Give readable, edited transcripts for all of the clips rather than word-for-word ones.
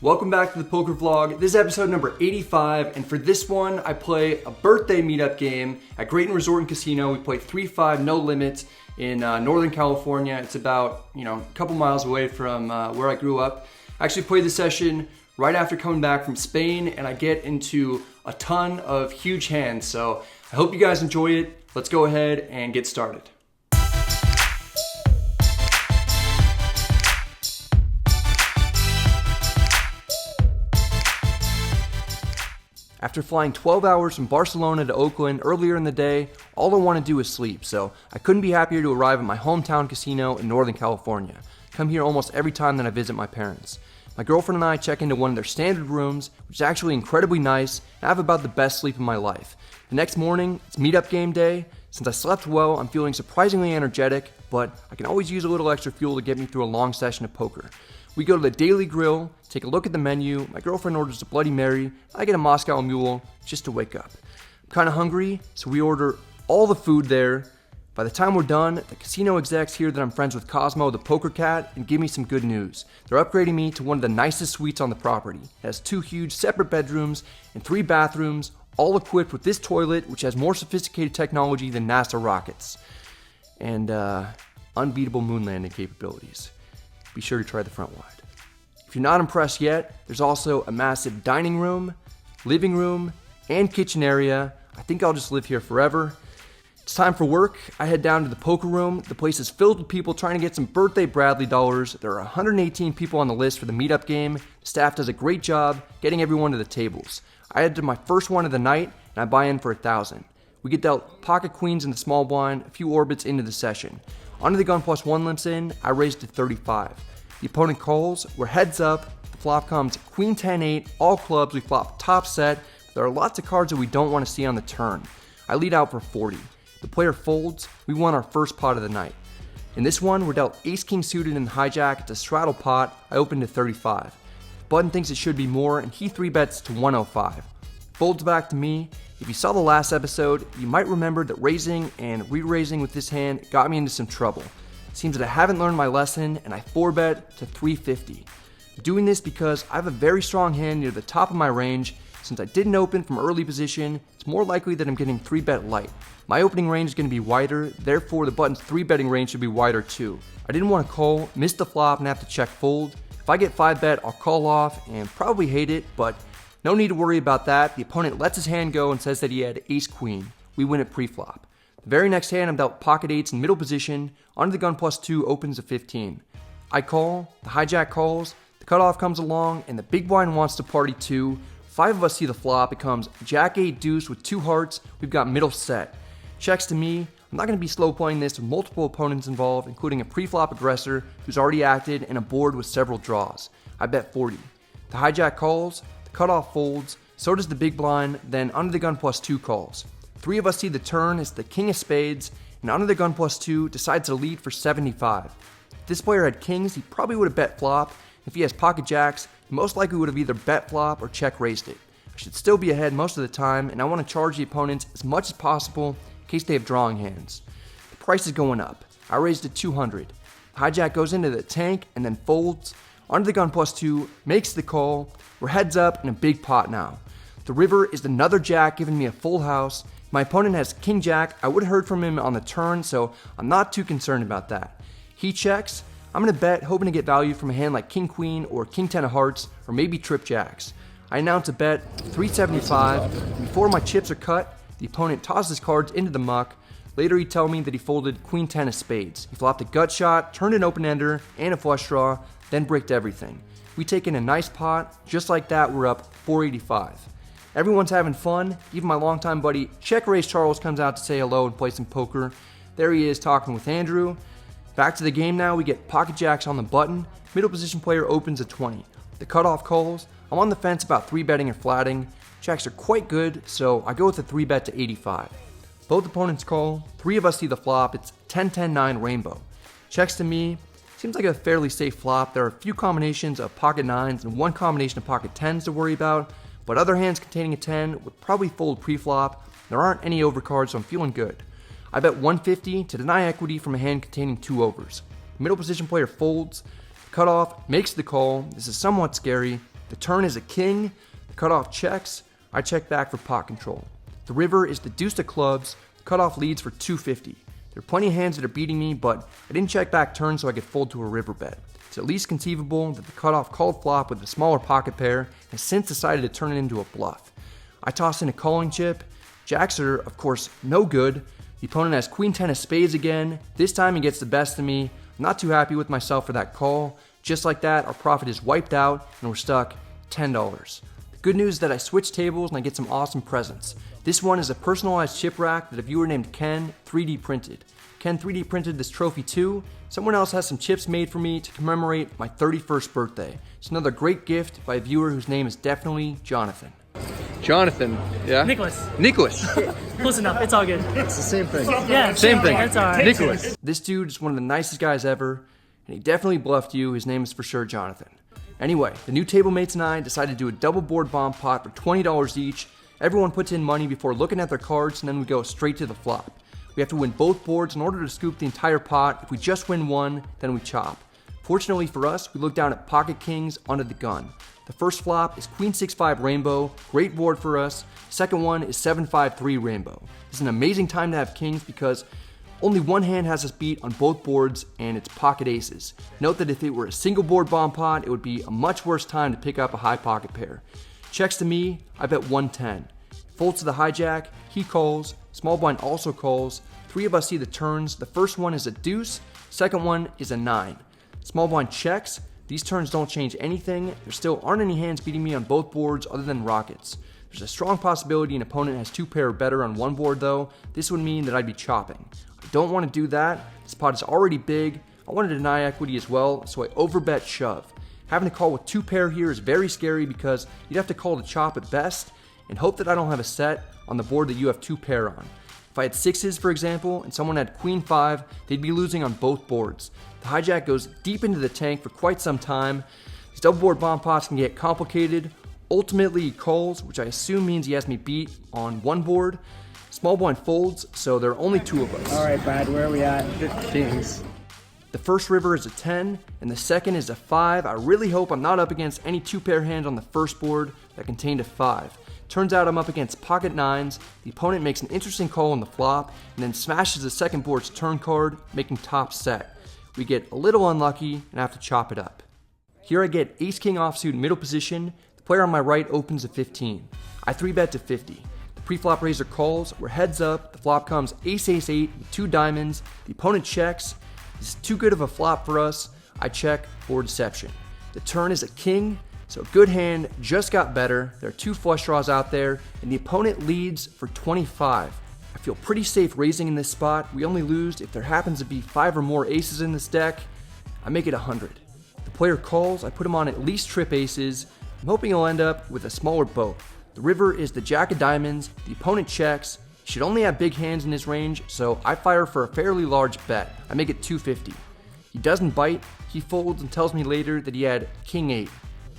Welcome back to the poker vlog. This is episode number 85, and for this one, I play a birthday meetup game at Great and Resort and Casino. We play 3-5, no limits in Northern California. It's about, a couple miles away from where I grew up. I actually played the session right after coming back from Spain, and I get into a ton of huge hands. So I hope you guys enjoy it. Let's go ahead and get started. After flying 12 hours from Barcelona to Oakland earlier in the day, all I want to do is sleep, so I couldn't be happier to arrive at my hometown casino in Northern California. I come here almost every time that I visit my parents. My girlfriend and I check into one of their standard rooms, which is actually incredibly nice, and I have about the best sleep of my life. The next morning, it's meetup game day. Since I slept well, I'm feeling surprisingly energetic, but I can always use a little extra fuel to get me through a long session of poker. We go to the Daily Grill, take a look at the menu, my girlfriend orders a Bloody Mary, I get a Moscow Mule just to wake up. I'm kind of hungry, so we order all the food there. By the time we're done, the casino execs hear that I'm friends with Cosmo the Poker Cat and give me some good news. They're upgrading me to one of the nicest suites on the property. It has 2 huge separate bedrooms and 3 bathrooms, all equipped with this toilet, which has more sophisticated technology than NASA rockets. And unbeatable moon landing capabilities. Be sure to try the front wide. If you're not impressed yet, there's also a massive dining room, living room, and kitchen area. I think I'll just live here forever. It's time for work. I head down to the poker room. The place is filled with people trying to get some birthday Bradley dollars. There are 118 people on the list for the meetup game. The staff does a great job getting everyone to the tables. I head to my first one of the night, and I buy in for 1,000. We get dealt pocket queens in the small blind, a few orbits into the session. Onto the gun plus 1 limps in, I raise to 35. The opponent calls, we're heads up, the flop comes queen 10-8, all clubs, we flop top set. There are lots of cards that we don't want to see on the turn. I lead out for 40. The player folds, we won our first pot of the night. In this one, we're dealt ace-king suited in the hijack, it's a straddle pot, I open to 35. Button thinks it should be more, and he 3-bets to 105. Folds back to me. If you saw the last episode, you might remember that raising and re-raising with this hand got me into some trouble. It seems that I haven't learned my lesson, and I 4-bet to 350. I'm doing this because I have a very strong hand near the top of my range. Since I didn't open from early position, it's more likely that I'm getting 3-bet light. My opening range is going to be wider, therefore the button's 3-betting range should be wider too. I didn't want to call, miss the flop, and have to check fold. If I get 5-bet, I'll call off and probably hate it, but no need to worry about that. The opponent lets his hand go and says that he had ace-queen. We win it pre-flop. The very next hand, I'm dealt pocket 8s in middle position. Onto the gun plus 2 opens a 15. I call, the hijack calls, the cutoff comes along, and the big blind wants to party too. 5 of us see the flop. It comes jack 8 deuce with 2 hearts. We've got middle set. Checks to me. I'm not going to be slow playing this with multiple opponents involved, including a pre-flop aggressor who's already acted and a board with several draws. I bet 40. The hijack calls. Cutoff folds, so does the big blind, then under the gun plus 2 calls. 3 of us see the turn, it's the king of spades, and under the gun plus 2 decides to lead for 75. If this player had kings, he probably would have bet flop. If he has pocket jacks, he most likely would have either bet flop or check raised it. I should still be ahead most of the time, and I want to charge the opponents as much as possible in case they have drawing hands. The price is going up. I raised to 200. The hijack goes into the tank and then folds. Under the gun plus 2, makes the call. We're heads up in a big pot now. The river is another jack giving me a full house. If my opponent has king jack, I would have heard from him on the turn, so I'm not too concerned about that. He checks. I'm going to bet, hoping to get value from a hand like king queen or king 10 of hearts, or maybe trip jacks. I announce a bet 375. Before my chips are cut, the opponent tosses cards into the muck. Later he'd tell me that he folded queen 10 of spades. He flopped a gut shot, turned an open-ender, and a flush draw, then bricked everything. We take in a nice pot. Just like that, we're up 485. Everyone's having fun. Even my longtime buddy Check Raise Charles comes out to say hello and play some poker. There he is talking with Andrew. Back to the game now. We get pocket jacks on the button. Middle position player opens a 20. The cutoff calls. I'm on the fence about 3-betting or flatting. Jacks are quite good, so I go with a 3-bet to 85. Both opponents call. 3 of us see the flop. It's 10-10-9 rainbow. Checks to me. Seems like a fairly safe flop. There are a few combinations of pocket 9s and 1 combination of pocket 10s to worry about, but other hands containing a 10 would probably fold pre-flop. There aren't any overcards, so I'm feeling good. I bet 150 to deny equity from a hand containing 2 overs. The middle position player folds. Cutoff makes the call. This is somewhat scary. The turn is a king, the cutoff checks, I check back for pot control. The river is the deuce of clubs, the cutoff leads for 250. There are plenty of hands that are beating me, but I didn't check back turn so I could fold to a river bet. It's at least conceivable that the cutoff called flop with a smaller pocket pair has since decided to turn it into a bluff. I toss in a calling chip. Jacks are, of course, no good. The opponent has queen 10 of spades again. This time he gets the best of me. I'm not too happy with myself for that call. Just like that, our profit is wiped out and we're stuck $10. The good news is that I switched tables and I get some awesome presents. This one is a personalized chip rack that a viewer named Ken 3D printed. Ken 3D printed this trophy too. Someone else has some chips made for me to commemorate my 31st birthday. It's another great gift by a viewer whose name is definitely Jonathan. Jonathan, yeah? Nicholas. Close enough, it's all good. It's the same thing. Yeah, Same thing. That's all right. Nicholas. This dude is one of the nicest guys ever, and he definitely bluffed you. His name is for sure Jonathan. Anyway, the new table mates and I decided to do a double board bomb pot for $20 each. Everyone puts in money before looking at their cards, and then we go straight to the flop. We have to win both boards in order to scoop the entire pot. If we just win one, then we chop. Fortunately for us, we look down at pocket kings under the gun. The first flop is queen 6-5 rainbow, great board for us. Second one is 7-5-3 rainbow. This is an amazing time to have kings because only one hand has us beat on both boards, and it's pocket aces. Note that if it were a single board bomb pot, it would be a much worse time to pick up a high pocket pair. Checks to me, I bet 110. Folds to the hijack, he calls, small blind also calls. Three of us see the turns. The first one is a deuce, second one is a 9. Small blind checks. These turns don't change anything. There still aren't any hands beating me on both boards other than rockets. There's a strong possibility an opponent has 2 pair or better on one board though. This would mean that I'd be chopping. I don't want to do that. This pot is already big. I want to deny equity as well, so I overbet shove. Having to call with 2 pair here is very scary because you'd have to call to chop at best and hope that I don't have a set on the board that you have 2 pair on. If I had 6s, for example, and someone had queen 5, they'd be losing on both boards. The hijack goes deep into the tank for quite some time. These double board bomb pots can get complicated. Ultimately, he calls, which I assume means he has me beat on one board. Small blind folds, so there are only 2 of us. All right, Brad, where are we at? Kings. The first river is a 10, and the second is a 5. I really hope I'm not up against any 2-pair hands on the first board that contained a 5. Turns out I'm up against pocket 9s. The opponent makes an interesting call on the flop, and then smashes the second board's turn card, making top set. We get a little unlucky and have to chop it up. Here I get ace-king offsuit in middle position. The player on my right opens a 15. I 3-bet to 50. The pre-flop raiser calls, we're heads up. The flop comes ace-ace-8 with 2 diamonds. The opponent checks. This is too good of a flop for us. I check for deception. The turn is a king, so a good hand just got better. There are 2 flush draws out there, and the opponent leads for 25. I feel pretty safe raising in this spot. We only lose if there happens to be 5 or more aces in this deck. I make it 100. The player calls, I put him on at least trip aces. I'm hoping he'll end up with a smaller boat. The river is the jack of diamonds. The opponent checks. He should only have big hands in his range, so I fire for a fairly large bet. I make it 250. He doesn't bite. He folds and tells me later that he had king 8.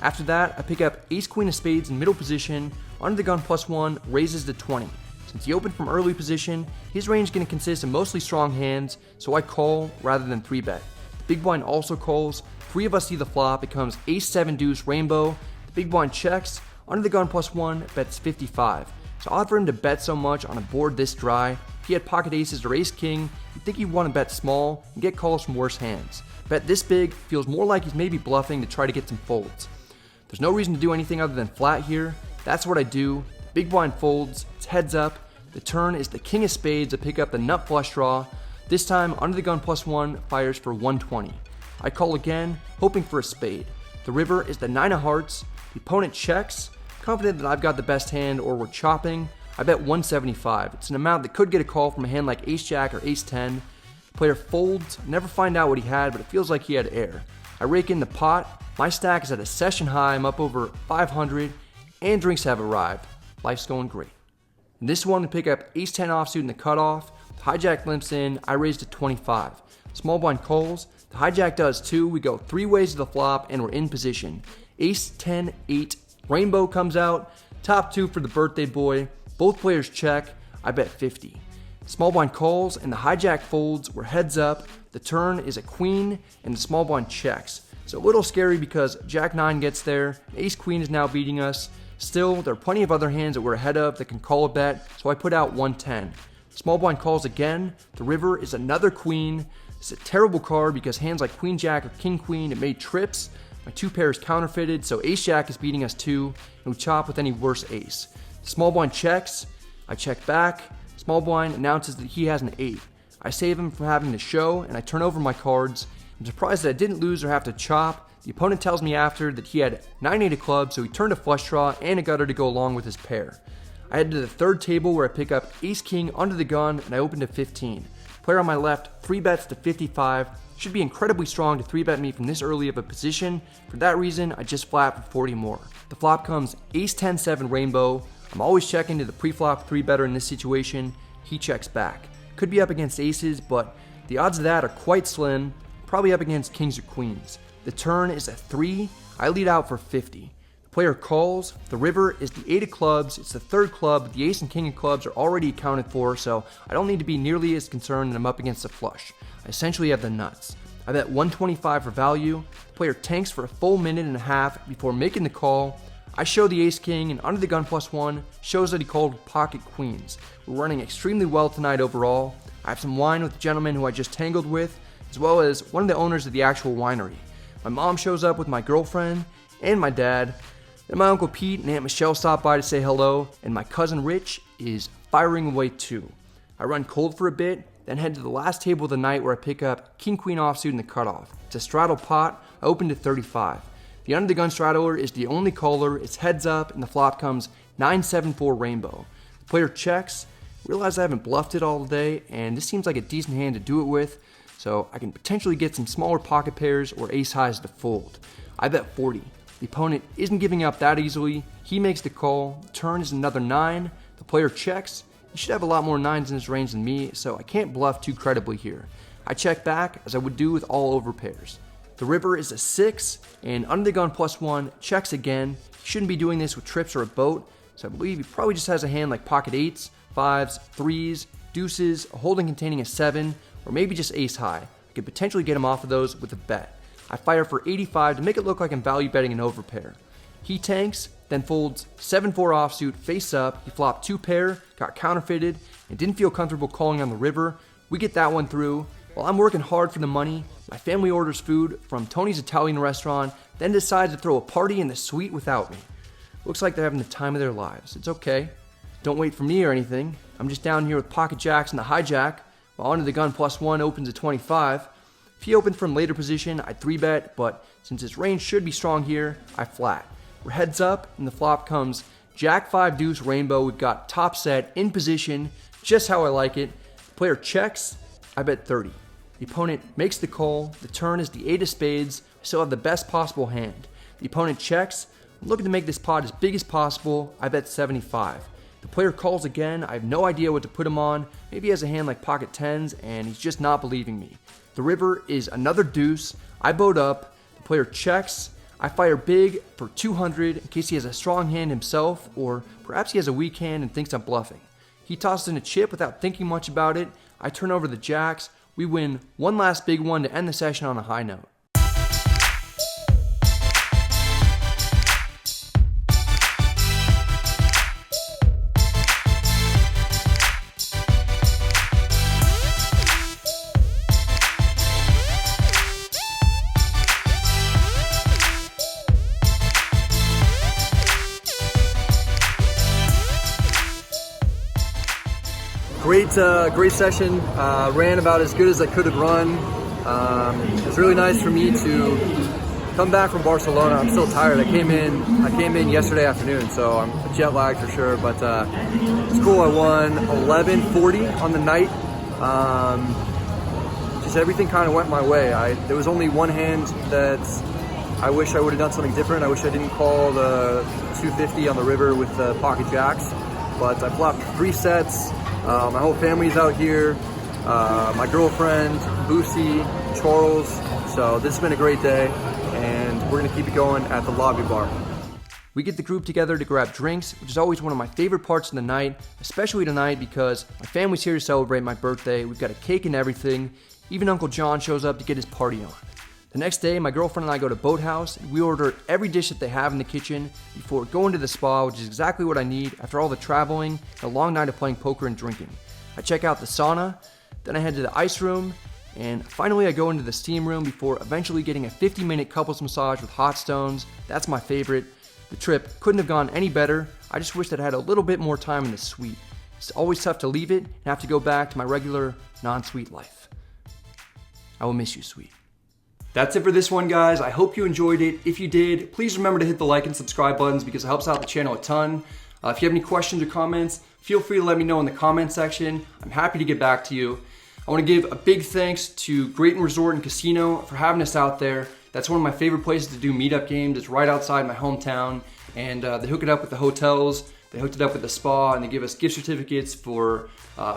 After that, I pick up ace queen of spades in middle position. Under the gun +1 raises to 20. Since he opened from early position, his range is going to consist of mostly strong hands, so I call rather than 3-bet. The big blind also calls. 3 of us see the flop. It comes ace-7 deuce rainbow. The big blind checks. Under the gun +1 bets 55. So odd for him to bet so much on a board this dry. If he had pocket aces or ace king, you'd think he'd want to bet small and get calls from worse hands. Bet this big feels more like he's maybe bluffing to try to get some folds. There's no reason to do anything other than flat here. That's what I do. Big blind folds, it's heads up. The turn is the king of spades to pick up the nut flush draw. This time, under the gun +1 fires for 120. I call again, hoping for a spade. The river is the 9 of hearts. The opponent checks. Confident that I've got the best hand or we're chopping. I bet 175. It's an amount that could get a call from a hand like ace-jack or ace-10. Player folds. Never find out what he had, but it feels like he had air. I rake in the pot. My stack is at a session high. I'm up over 500, and drinks have arrived. Life's going great. In this one, we pick up ace-10 offsuit in the cutoff. The hijack limps in. I raise to 25. Small blind calls. The hijack does too. We go 3 ways to the flop, and we're in position. Ace-10-8. Rainbow comes out. Top 2 for the birthday boy. Both players check. I bet 50. Small blind calls and the hijack folds. We're heads up. The turn is a queen and the small blind checks. It's a little scary because Jack 9 gets there, Ace Queen is now beating us. Still, there are plenty of other hands that we're ahead of that can call a bet, so I put out 110. Small blind calls again. The river is another queen. It's a terrible card because hands like Queen Jack or King Queen, it made trips. My 2 pair is counterfeited, so Ace Jack is beating us too, and we chop with any worse ace. Small blind checks. I check back. Small blind announces that he has an 8. I save him from having to show, and I turn over my cards. I'm surprised that I didn't lose or have to chop. The opponent tells me after that he had 9-8 of clubs, so he turned a flush draw and a gutter to go along with his pair. I head to the third table where I pick up Ace King under the gun, and I open to 15. Player on my left 3-bets to 55. Should be incredibly strong to 3-bet me from this early of a position. For that reason, I just flat for 40 more. The flop comes Ace 10-7 rainbow. I'm always checking to the pre-flop 3-better in this situation. He checks back. Could be up against aces, but the odds of that are quite slim. Probably up against kings or queens. The turn is a 3. I lead out for 50. The player calls. The river is the 8 of clubs. It's the third club, but the ace and king of clubs are already accounted for, so I don't need to be nearly as concerned that I'm up against a flush. I essentially have the nuts. I bet 125 for value. The player tanks for a full minute and a half before making the call. I show the ace king, and under the gun +1 shows that he called pocket queens. We're running extremely well tonight overall. I have some wine with the gentleman who I just tangled with, as well as one of the owners of the actual winery. My mom shows up with my girlfriend and my dad. Then my Uncle Pete and Aunt Michelle stop by to say hello, and my cousin Rich is firing away too. I run cold for a bit, then head to the last table of the night where I pick up King Queen offsuit in the cutoff. It's a straddle pot. I open to 35. The under the gun straddler is the only caller. It's heads up, and the flop comes 9-7-4 rainbow. The player checks. Realize I haven't bluffed it all day, and this seems like a decent hand to do it with, so I can potentially get some smaller pocket pairs or ace highs to fold. I bet 40. The opponent isn't giving up that easily. He makes the call. The turn is another 9. The player checks. He should have a lot more 9s in his range than me, so I can't bluff too credibly here. I check back as I would do with all over pairs. The river is a 6, and under the gun +1 checks again. He shouldn't be doing this with trips or a boat, so I believe he probably just has a hand like pocket 8s, 5s, 3s, deuces, a holding containing a 7, or maybe just ace high. I could potentially get him off of those with a bet. I fire for 85 to make it look like I'm value betting an overpair. He tanks, then folds 7-4 offsuit face up. He flopped 2 pair, got counterfeited, and didn't feel comfortable calling on the river. We get that one through. While I'm working hard for the money, my family orders food from Tony's Italian restaurant, then decides to throw a party in the suite without me. Looks like they're having the time of their lives. It's okay. Don't wait for me or anything. I'm just down here with pocket jacks and the hijack, while under the gun +1 opens at 25. If he opened from later position, I'd 3-bet, but since his range should be strong here, I flat. We're heads up, and the flop comes Jack 5 deuce rainbow. We've got top set in position, just how I like it. The player checks. I bet 30. The opponent makes the call. The turn is the 8 of spades. I still have the best possible hand. The opponent checks. I'm looking to make this pot as big as possible. I bet 75. The player calls again. I have no idea what to put him on. Maybe he has a hand like pocket 10s, and he's just not believing me. The river is another deuce. I boat up. The player checks. I fire big for 200 in case he has a strong hand himself, or perhaps he has a weak hand and thinks I'm bluffing. He tosses in a chip without thinking much about it. I turn over the jacks. We win one last big one to end the session on a high note. Great session. Ran about as good as I could have run. It's really nice for me to come back from Barcelona. I'm still tired. I came in yesterday afternoon, so I'm jet lagged for sure. But it's cool. I won 1140 on the night. Just everything kind of went my way. There was only one hand that I wish I would have done something different. I wish I didn't call the 250 on the river with the pocket jacks. But I flopped 3 sets. My whole family's out here, my girlfriend, Boosie, Charles, so this has been a great day, and we're going to keep it going at the lobby bar. We get the group together to grab drinks, which is always one of my favorite parts of the night, especially tonight because my family's here to celebrate my birthday. We've got a cake and everything. Even Uncle John shows up to get his party on. The next day, my girlfriend and I go to Boathouse, and we order every dish that they have in the kitchen before going to the spa, which is exactly what I need after all the traveling and a long night of playing poker and drinking. I check out the sauna, then I head to the ice room, and finally I go into the steam room before eventually getting a 50-minute couples massage with hot stones. That's my favorite. The trip couldn't have gone any better. I just wish that I had a little bit more time in the suite. It's always tough to leave it and have to go back to my regular non-suite life. I will miss you, suite. That's it for this one, guys. I hope you enjoyed it. If you did, please remember to hit the like and subscribe buttons because it helps out the channel a ton. If you have any questions or comments, feel free to let me know in the comment section. I'm happy to get back to you. I want to give a big thanks to Grayton Resort and Casino for having us out there. That's one of my favorite places to do meetup games. It's right outside my hometown, and they hook it up with the hotels. They hooked it up with the spa, and they give us gift certificates for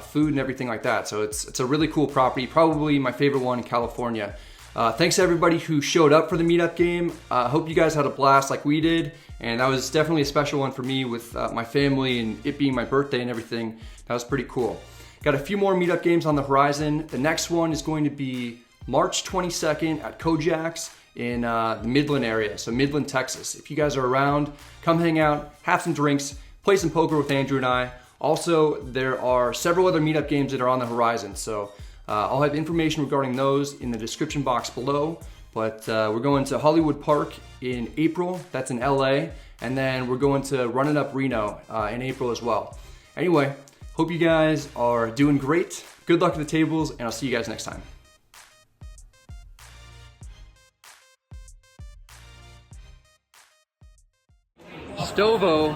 food and everything like that. So it's a really cool property, probably my favorite one in California. Thanks to everybody who showed up for the meetup game. I hope you guys had a blast like we did, and that was definitely a special one for me with my family and it being my birthday and everything. That was pretty cool. Got a few more meetup games on the horizon. The next one is going to be March 22nd at Kojak's in the Midland area, so Midland, Texas. If you guys are around, come hang out, have some drinks, play some poker with Andrew and I. Also, there are several other meetup games that are on the horizon, so I'll have information regarding those in the description box below. But we're going to Hollywood Park in April, that's in LA, and then we're going to Running Up Reno in April as well. Anyway, hope you guys are doing great. Good luck at the tables, and I'll see you guys next time. Stovo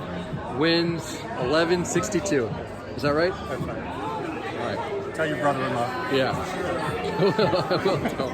wins 1162. Is that right? That's right. All right. Tell your brother-in-law. Yeah. I will tell.